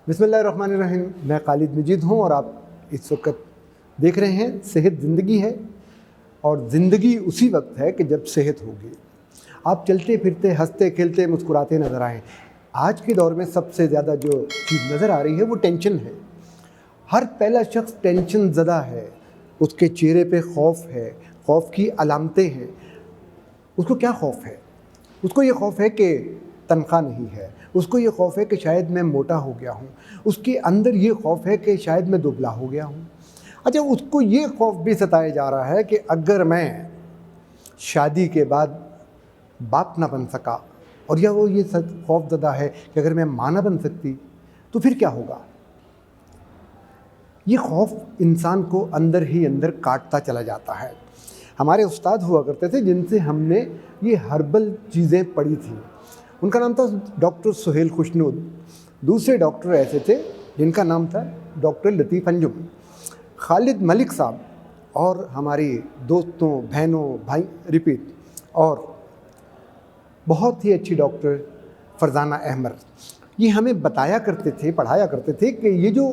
बिस्मिल्लाहिर्रहमानिर्रहीम। मैं खालिद मजीद हूँ और आप इस वक्त देख रहे हैं सेहत ज़िंदगी है। और ज़िंदगी उसी वक्त है कि जब सेहत होगी। आप चलते फिरते हंसते खेलते मुस्कुराते नज़र आएँ। आज के दौर में सबसे ज़्यादा जो चीज़ नज़र आ रही है वो टेंशन है। हर पहला शख्स टेंशन ज़दा है। उसके चेहरे पे खौफ है, खौफ की अलामतें हैं। उसको क्या खौफ है? उसको ये खौफ है कि तनख्वाह नहीं है, उसको ये खौफ है कि शायद मैं मोटा हो गया हूँ, उसके अंदर ये खौफ है कि शायद मैं दुबला हो गया हूँ। अच्छा, उसको ये खौफ भी सताया जा रहा है कि अगर मैं शादी के बाद बाप ना बन सका, और या वो ये खौफ ज़दा है कि अगर मैं माँ ना बन सकती तो फिर क्या होगा। ये खौफ इंसान को अंदर ही अंदर काटता चला जाता है। हमारे उस्ताद हुआ करते थे जिनसे हमने ये हर्बल चीज़ें पढ़ी थी। उनका नाम था डॉक्टर सुहेल खुशनूद। दूसरे डॉक्टर ऐसे थे जिनका नाम था डॉक्टर लतीफ़ अंजुम। खालिद मलिक साहब और हमारी दोस्तों बहनों भाई रिपीट, और बहुत ही अच्छी डॉक्टर फरजाना अहमद, ये हमें बताया करते थे, पढ़ाया करते थे कि ये जो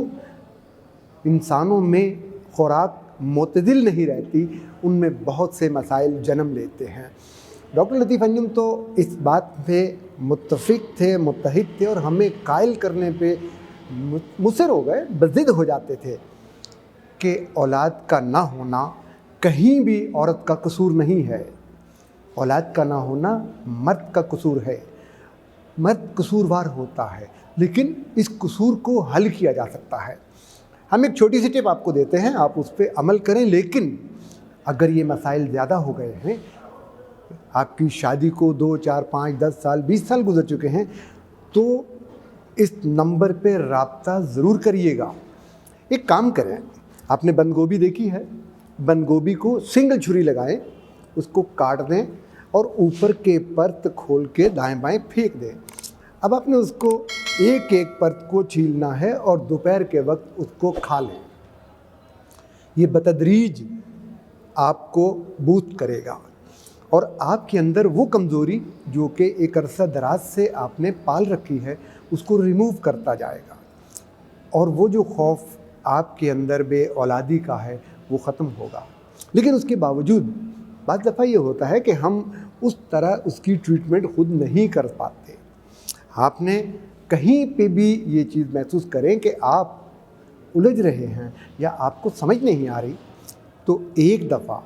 इंसानों में खुराक मुतदिल नहीं रहती, उनमें बहुत से मसाइल जन्म लेते हैं। डॉक्टर लतीफ़ अंजुम तो इस बात पे मुत्तफ़िक़ थे, मुत्तहिद थे, और हमें कायल करने पे मुसर हो गए, बज़िद हो जाते थे कि औलाद का ना होना कहीं भी औरत का कसूर नहीं है। औलाद का ना होना मर्द का कसूर है। मर्द कसूरवार होता है, लेकिन इस कसूर को हल किया जा सकता है। हम एक छोटी सी टिप आपको देते हैं, आप उस पर अमल करें। लेकिन अगर ये मसाइल ज़्यादा हो गए हैं, आपकी शादी को 2, 4, 5, 10 साल 20 साल गुजर चुके हैं, तो इस नंबर पे राब्ता ज़रूर करिएगा। एक काम करें, आपने बंद गोभी देखी है, बंद गोभी को सिंगल छुरी लगाएं, उसको काट दें और ऊपर के परत खोल के दाएं बाएं फेंक दें। अब आपने उसको एक एक परत को छीलना है और दोपहर के वक्त उसको खा लें। ये बतदरीज आपको बूस्ट करेगा और आपके अंदर वो कमज़ोरी जो कि एक अरसा दराज से आपने पाल रखी है, उसको रिमूव करता जाएगा। और वो जो खौफ आपके अंदर बे औलादी का है वो ख़त्म होगा। लेकिन उसके बावजूद बात दफ़ा ये होता है कि हम उस तरह उसकी ट्रीटमेंट ख़ुद नहीं कर पाते। आपने कहीं पे भी ये चीज़ महसूस करें कि आप उलझ रहे हैं या आपको समझ नहीं आ रही, तो एक दफ़ा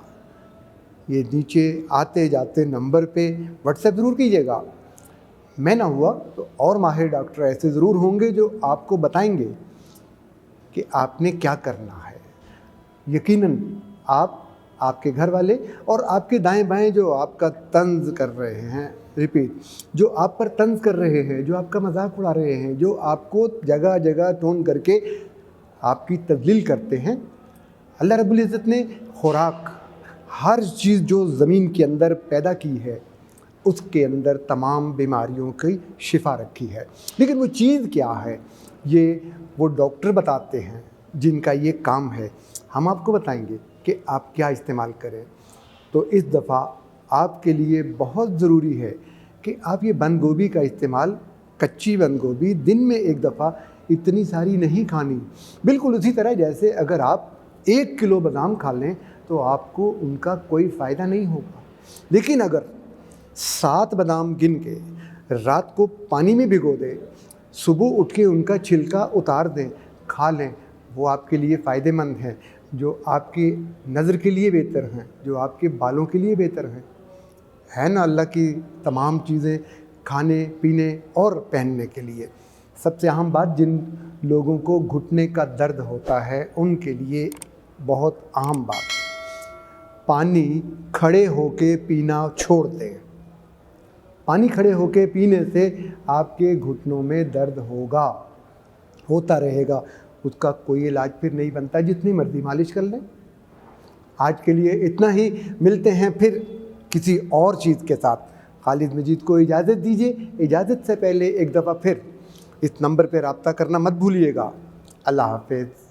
ये नीचे आते जाते नंबर पे व्हाट्सएप ज़रूर कीजिएगा। मैं ना हुआ तो और माहिर डॉक्टर ऐसे ज़रूर होंगे जो आपको बताएंगे कि आपने क्या करना है। यकीनन आप, आपके घर वाले और आपके दाएं बाएं जो आपका तंज कर रहे हैं, रिपीट, जो आप पर तंज कर रहे हैं, जो आपका मजाक उड़ा रहे हैं, जो आपको जगह जगह टोन करके आपकी तज़लील करते हैं, अल्लाह रब्बुल इज़्ज़त ने खुराक, हर चीज़ जो ज़मीन के अंदर पैदा की है, उसके अंदर तमाम बीमारियों की शिफा रखी है। लेकिन वो चीज़ क्या है, ये वो डॉक्टर बताते हैं जिनका ये काम है। हम आपको बताएंगे कि आप क्या इस्तेमाल करें। तो इस दफ़ा आपके लिए बहुत ज़रूरी है कि आप ये बंद गोभी का इस्तेमाल, कच्ची बंद गोभी दिन में एक दफ़ा, इतनी सारी नहीं खानी। बिल्कुल उसी तरह जैसे अगर आप 1 किलो बादाम खा लें तो आपको उनका कोई फ़ायदा नहीं होगा। लेकिन अगर 7 बादाम गिन के रात को पानी में भिगो दें, सुबह उठ के उनका छिलका उतार दें, खा लें, वो आपके लिए फ़ायदेमंद हैं। जो आपकी नज़र के लिए बेहतर हैं, जो आपके बालों के लिए बेहतर हैं। है ना अल्लाह की तमाम चीज़ें खाने पीने और पहनने के लिए। सबसे अहम बात, जिन लोगों को घुटने का दर्द होता है उनके लिए बहुत अहम बात, पानी खड़े होके पीना छोड़ दें। पानी खड़े होके पीने से आपके घुटनों में दर्द होता रहेगा, उसका कोई इलाज फिर नहीं बनता, जितनी मर्ज़ी मालिश कर लें। आज के लिए इतना ही, मिलते हैं फिर किसी और चीज़ के साथ। खालिद मजीद को इजाज़त दीजिए। इजाज़त से पहले एक दफ़ा फिर इस नंबर पर रब्ता करना मत भूलिएगा। अल्लाह हाफ़िज़।